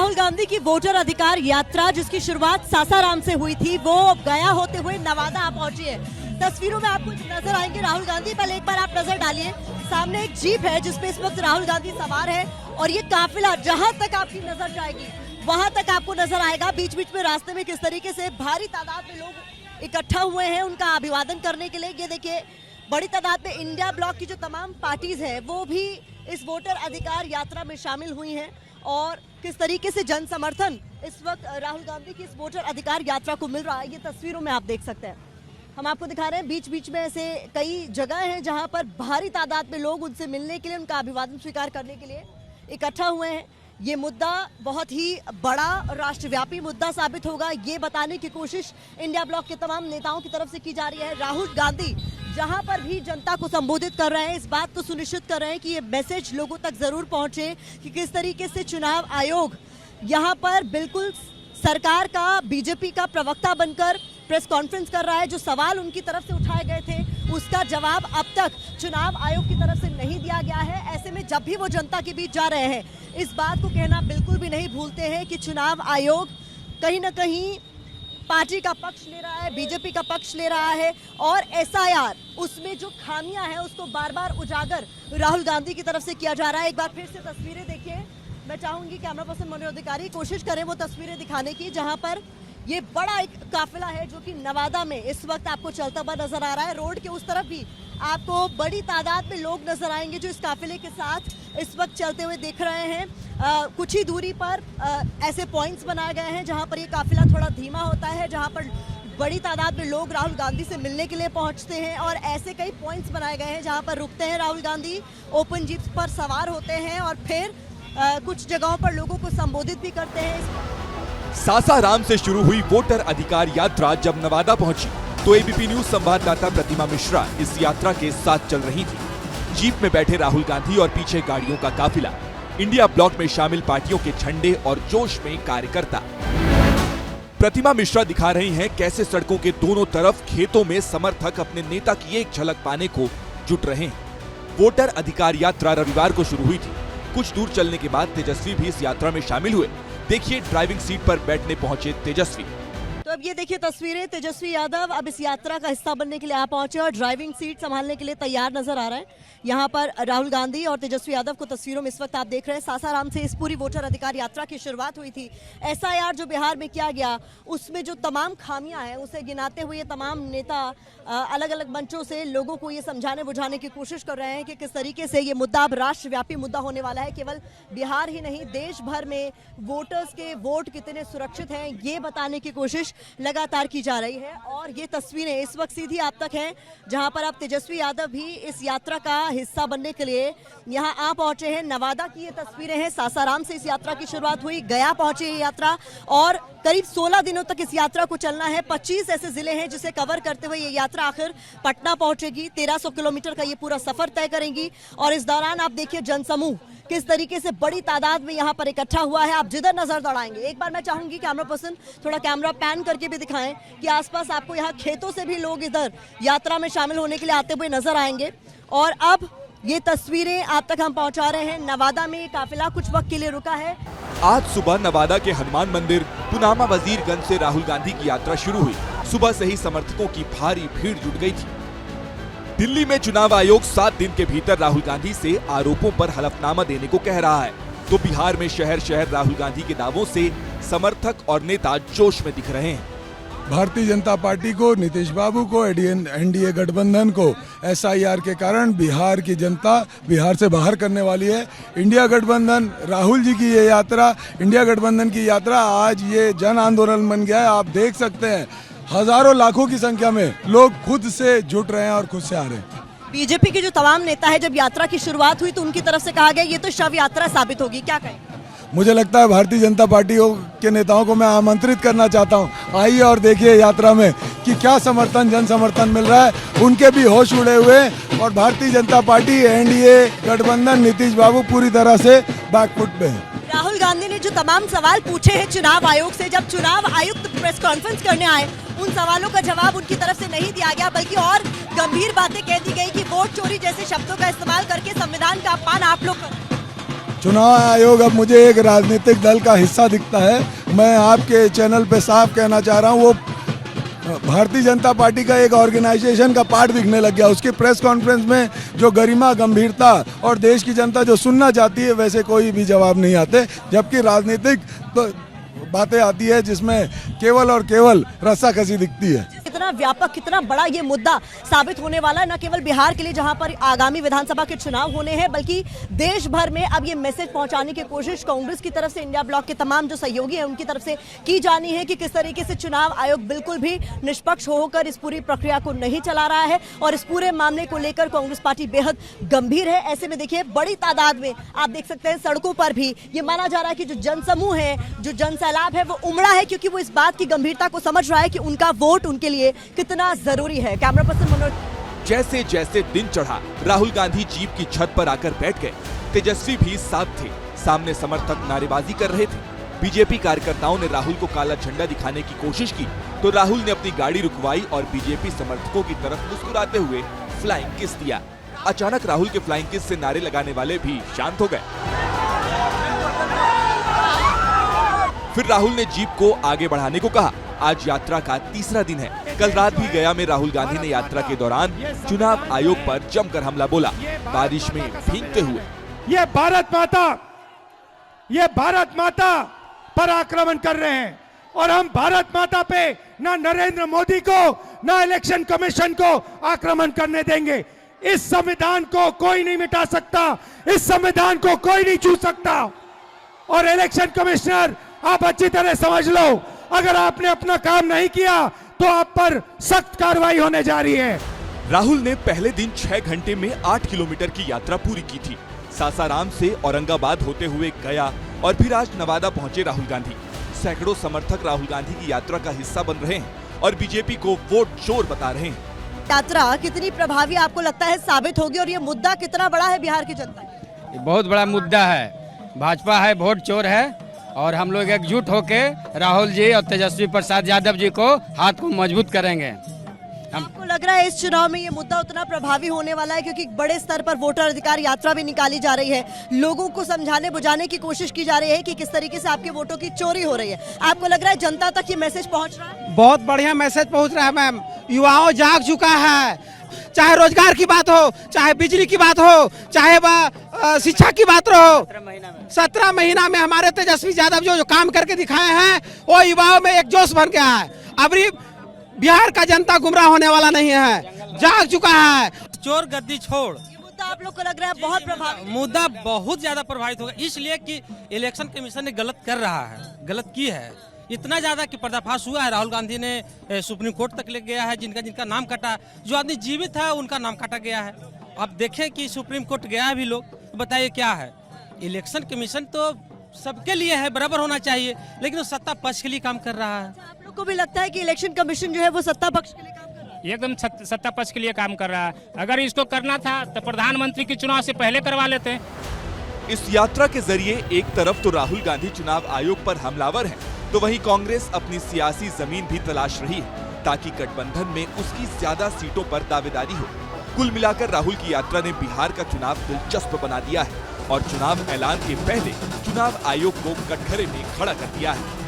राहुल गांधी की वोटर अधिकार यात्रा जिसकी शुरुआत सासाराम से हुई थी, वो गया होते हुए नवादा आप पहुंची है। तस्वीरों में आपको नजर आएंगे राहुल गांधी। पहले एक बार आप नजर डालिए, सामने एक जीप है जिसपे इस वक्त राहुल गांधी सवार है और ये काफिला जहां तक आपकी नजर जाएगी वहां तक आपको नजर आएगा। बीच बीच में रास्ते में किस तरीके से भारी तादाद में लोग इकट्ठा हुए हैं उनका अभिवादन करने के लिए। ये देखिए, बड़ी तादाद में इंडिया ब्लॉक की जो तमाम पार्टीज है वो भी इस वोटर अधिकार यात्रा में शामिल हुई हैं और किस तरीके से जन समर्थन इस वक्त राहुल गांधी की इस वोटर अधिकार यात्रा को मिल रहा है, ये तस्वीरों में आप देख सकते हैं। हम आपको दिखा रहे हैं बीच बीच में ऐसे कई जगह हैं जहां पर भारी तादाद में लोग उनसे मिलने के लिए, उनका अभिवादन स्वीकार करने के लिए इकट्ठा हुए हैं। ये मुद्दा बहुत ही बड़ा राष्ट्रव्यापी मुद्दा साबित होगा, ये बताने की कोशिश इंडिया ब्लॉक के तमाम नेताओं की तरफ से की जा रही है। राहुल गांधी जहां पर भी जनता को संबोधित कर रहे हैं, इस बात को सुनिश्चित कर रहे हैं कि ये मैसेज लोगों तक जरूर पहुंचे कि किस तरीके से चुनाव आयोग यहां पर बिल्कुल सरकार का, बीजेपी का प्रवक्ता बनकर प्रेस कॉन्फ्रेंस कर रहा है। जो सवाल उनकी तरफ से उठाए गए थे उसका जवाब अब तक चुनाव आयोग की तरफ से नहीं दिया गया है। ऐसे में जब भी वो जनता के बीच जा रहे हैं, इस बात को कहना बिल्कुल भी नहीं भूलते हैं कि चुनाव आयोग कहीं ना कहीं पार्टी का पक्ष ले रहा है, बीजेपी का पक्ष ले रहा है और एसआईआर उसमें जो खामियां हैं उसको बार बार उजागर राहुल गांधी की तरफ से किया जा रहा है। एक बार फिर से तस्वीरें देखिए, मैं चाहूंगी कैमरा पर्सन मनोज अधिकारी कोशिश करें वो तस्वीरें दिखाने की जहां पर ये बड़ा एक काफिला है जो कि नवादा में इस वक्त आपको चलता हुआ नजर आ रहा है। रोड के उस तरफ भी आपको बड़ी तादाद में लोग नजर आएंगे जो इस काफिले के साथ इस वक्त चलते हुए दिख रहे हैं। कुछ ही दूरी पर ऐसे पॉइंट्स बनाए गए हैं जहां पर ये काफिला थोड़ा धीमा होता है, जहां पर बड़ी तादाद में लोग राहुल गांधी से मिलने के लिए पहुंचते हैं और ऐसे कई पॉइंट्स बनाए गए हैं जहां पर रुकते हैं राहुल गांधी, ओपन जीप पर सवार होते हैं और फिर कुछ जगहों पर लोगों को संबोधित भी करते हैं। सासाराम से शुरू हुई वोटर अधिकार यात्रा जब नवादा पहुंची तो एबीपी न्यूज संवाददाता प्रतिमा मिश्रा इस यात्रा के साथ चल रही थी। जीप में बैठे राहुल गांधी और पीछे गाड़ियों का काफिला, इंडिया ब्लॉक में शामिल पार्टियों के झंडे और जोश में कार्यकर्ता। प्रतिमा मिश्रा दिखा रही हैं कैसे सड़कों के दोनों तरफ खेतों में समर्थक अपने नेता की एक झलक पाने को जुट रहे हैं। वोटर अधिकार यात्रा रविवार को शुरू हुई थी। कुछ दूर चलने के बाद तेजस्वी भी इस यात्रा में शामिल हुए। देखिए ड्राइविंग सीट पर बैठने पहुंचे तेजस्वी। तो अब ये देखिए तस्वीरें, तेजस्वी यादव अब इस यात्रा का हिस्सा बनने के लिए आ पहुंचे और ड्राइविंग सीट संभालने के लिए तैयार नजर आ रहे हैं। यहाँ पर राहुल गांधी और तेजस्वी यादव को तस्वीरों में इस वक्त आप देख रहे हैं। सासाराम से इस पूरी वोटर अधिकार यात्रा की शुरुआत हुई थी। एसआईआर जो बिहार में किया गया उसमें जो तमाम खामियां हैं उसे गिनाते हुए तमाम नेता अलग अलग मंचों से लोगों को ये समझाने बुझाने की कोशिश कर रहे हैं कि किस तरीके से ये मुद्दा अब राष्ट्रव्यापी मुद्दा होने वाला है। केवल बिहार ही नहीं, देश भर में वोटर्स के वोट कितने सुरक्षित हैं ये बताने की कोशिश लगातार की जा रही है। और ये तस्वीरें इस वक्त सीधी आप तक हैं जहां पर अब तेजस्वी यादव भी इस यात्रा का हिस्सा बनने के लिए यहां आ पहुंचे हैं। नवादा की ये तस्वीरें हैं, सासाराम से इस यात्रा की शुरुआत हुई, गया पहुंची ये यात्रा और करीब 16 दिनों तक इस यात्रा को चलना है। 25 ऐसे जिले हैं जिसे कवर करते हुए ये यात्रा आखिर पटना पहुंचेगी। 1300 किलोमीटर का ये पूरा सफर तय करेंगी और इस दौरान आप देखिए जनसमूह किस तरीके से बड़ी तादाद में यहाँ पर इकट्ठा हुआ है। आप जिधर नजर दौड़ाएंगे, एक बार मैं चाहूंगी कैमरा पर्सन थोड़ा कैमरा पैन करके भी दिखाएं कि आसपास आपको यहाँ खेतों से भी लोग इधर यात्रा में शामिल होने के लिए आते हुए नजर आएंगे। और अब ये तस्वीरें आप तक हम पहुंचा रहे हैं। नवादा में ये काफिला कुछ वक्त के लिए रुका है। आज सुबह नवादा के हनुमान मंदिर, पुनामा वजीरगंज से राहुल गांधी की यात्रा शुरू हुई। सुबह से ही समर्थकों की भारी भीड़ जुट गई थी। दिल्ली में चुनाव आयोग 7 दिन के भीतर राहुल गांधी से आरोपों पर हलफनामा देने को कह रहा है, तो बिहार में शहर शहर राहुल गांधी के दावों से समर्थक और नेता जोश में दिख रहे हैं। भारतीय जनता पार्टी को, नीतीश बाबू को, एनडीए गठबंधन को एसआईआर के कारण बिहार की जनता बिहार से बाहर करने वाली है। इंडिया गठबंधन, राहुल जी की ये यात्रा, इंडिया गठबंधन की यात्रा आज ये जन आंदोलन बन गया है। आप देख सकते हैं हजारों लाखों की संख्या में लोग खुद से जुट रहे हैं और खुद से आ रहे हैं। बीजेपी के जो तमाम नेता है, जब यात्रा की शुरुआत हुई तो उनकी तरफ से कहा गया ये तो शव यात्रा साबित होगी, क्या कहें? मुझे लगता है भारतीय जनता पार्टी के नेताओं को मैं आमंत्रित करना चाहता हूं, आइए और देखिए यात्रा में कि क्या समर्थन, जन समर्थन मिल रहा है। उनके भी होश उड़े हुए और भारतीय जनता पार्टी, एनडीए गठबंधन, नीतीश बाबू पूरी तरह से बैकफुट पे है। राहुल गांधी ने जो तमाम सवाल पूछे हैं चुनाव आयोग से, जब चुनाव आयुक्त प्रेस कॉन्फ्रेंस करने आए उन सवालों का जवाब उनकी तरफ से नहीं दिया गया, बल्कि और गंभीर बातें कह दी गई कि वोट चोरी जैसे शब्दों का इस्तेमाल करके संविधान का अपमान आप लोग कर। चुनाव आयोग अब मुझे एक राजनीतिक दल का हिस्सा दिखता है। मैं आपके चैनल पे साफ कहना चाह रहा हूँ, वो भारतीय जनता पार्टी का एक ऑर्गेनाइजेशन का पार्ट दिखने लग गया। उसकी प्रेस कॉन्फ्रेंस में जो गरिमा, गंभीरता और देश की जनता जो सुनना चाहती है वैसे कोई भी जवाब नहीं आते, जबकि राजनीतिक तो बातें आती है जिसमें केवल और केवल रस्साकसी दिखती है। कितना व्यापक, कितना बड़ा ये मुद्दा साबित होने वाला है, न केवल बिहार के लिए जहां पर आगामी विधानसभा के चुनाव होने हैं, बल्कि देश भर में अब ये मैसेज पहुंचाने की कोशिश कांग्रेस की तरफ से, इंडिया ब्लॉक के तमाम जो सहयोगी हैं उनकी तरफ से की जानी है कि किस तरीके से चुनाव आयोग बिल्कुल भी निष्पक्ष होकर इस पूरी प्रक्रिया को नहीं चला रहा है और इस पूरे मामले को लेकर कांग्रेस पार्टी बेहद गंभीर है। ऐसे में देखिए बड़ी तादाद में आप देख सकते हैं सड़कों पर भी ये माना जा रहा है कि जो जनसमूह है, जो जनसैलाब है वो उमड़ा है, क्योंकि वो इस बात की गंभीरता को समझ रहा है कि उनका वोट उनके लिए कितना जरूरी है। Camera person Manoj. जैसे जैसे दिन चढ़ा, राहुल गांधी जीप की छत पर आकर बैठ गए। तेजस्वी भी साथ थे, सामने समर्थक नारेबाजी कर रहे थे। बीजेपी कार्यकर्ताओं ने राहुल को काला झंडा दिखाने की कोशिश की तो राहुल ने अपनी गाड़ी रुकवाई और बीजेपी समर्थकों की तरफ मुस्कुराते हुए फ्लाइंग किस दिया। अचानक राहुल के फ्लाइंग किस से नारे लगाने वाले भी शांत हो गए। फिर राहुल ने जीप को आगे बढ़ाने को कहा। आज यात्रा का तीसरा दिन है। कल रात भी गया में राहुल गांधी ने यात्रा के दौरान चुनाव आयोग पर जमकर हमला बोला, बारिश में भीगते हुए। ये भारत माता पर आक्रमण कर रहे हैं और हम भारत माता पे ना नरेंद्र मोदी को ना इलेक्शन कमीशन को आक्रमण करने देंगे। इस संविधान को कोई नहीं मिटा सकता, इस संविधान को कोई नहीं छू सकता। और इलेक्शन कमिश्नर, आप अच्छी तरह समझ लो, अगर आपने अपना काम नहीं किया तो आप पर सख्त कार्रवाई होने जा रही है। राहुल ने पहले दिन 6 घंटे में 8 किलोमीटर की यात्रा पूरी की थी। सासाराम से औरंगाबाद होते हुए गया और फिर आज नवादा पहुंचे राहुल गांधी। सैकड़ों समर्थक राहुल गांधी की यात्रा का हिस्सा बन रहे हैं और बीजेपी को वोट चोर बता रहे हैं। यात्रा कितनी प्रभावी आपको लगता है साबित होगी और ये मुद्दा कितना बड़ा है बिहार की जनता के? ये बहुत बड़ा मुद्दा है। भाजपा है वोट चोर है और हम लोग एकजुट होके राहुल जी और तेजस्वी प्रसाद यादव जी को हाथ को मजबूत करेंगे। आपको लग रहा है इस चुनाव में ये मुद्दा उतना प्रभावी होने वाला है क्योंकि बड़े स्तर पर वोटर अधिकार यात्रा भी निकाली जा रही है, लोगों को समझाने बुझाने की कोशिश की जा रही है कि किस तरीके से आपके वोटों की चोरी हो रही है। आपको लग रहा है जनता तक ये मैसेज पहुंच रहा है? बहुत बढ़िया मैसेज पहुंच रहा है मैम। युवाओं जाग चुका है, चाहे रोजगार की बात हो, चाहे बिजली की बात हो, चाहे शिक्षा की बात हो। 17 महीना में हमारे तेजस्वी यादव जो काम करके दिखाए हैं वो युवाओं में एक जोश भर गया है। अब बिहार का जनता गुमराह होने वाला नहीं है, जाग चुका है। चोर गद्दी छोड़, ये मुद्दा आप लोग को लग रहा है बहुत प्रभावी? मुद्दा बहुत ज्यादा प्रभावित होगा, इसलिए कि इलेक्शन कमीशन ने गलत कर रहा है, गलत की है इतना ज्यादा कि पर्दाफाश हुआ है। राहुल गांधी ने सुप्रीम कोर्ट तक ले गया है, जिनका नाम कटा, जो आदमी जीवित है उनका नाम काटा गया है। अब देखें कि सुप्रीम कोर्ट गया है भी लोग, तो बताइए क्या है। इलेक्शन कमीशन तो सबके लिए है, बराबर होना चाहिए, लेकिन वो सत्ता पक्ष के लिए काम कर रहा है। आप लोग को भी लगता है कि इलेक्शन कमीशन जो है वो सत्ता पक्ष के लिए काम कर रहा है? एकदम सत्ता पक्ष के लिए काम कर रहा है। अगर इसको करना था तो प्रधानमंत्री के चुनाव से पहले करवा लेते। इस यात्रा के जरिए एक तरफ तो राहुल गांधी चुनाव आयोग पर हमलावर है, तो वहीं कांग्रेस अपनी सियासी जमीन भी तलाश रही है ताकि गठबंधन में उसकी ज्यादा सीटों पर दावेदारी हो। कुल मिलाकर राहुल की यात्रा ने बिहार का चुनाव दिलचस्प बना दिया है और चुनाव ऐलान के पहले चुनाव आयोग को कटघरे में खड़ा कर दिया है।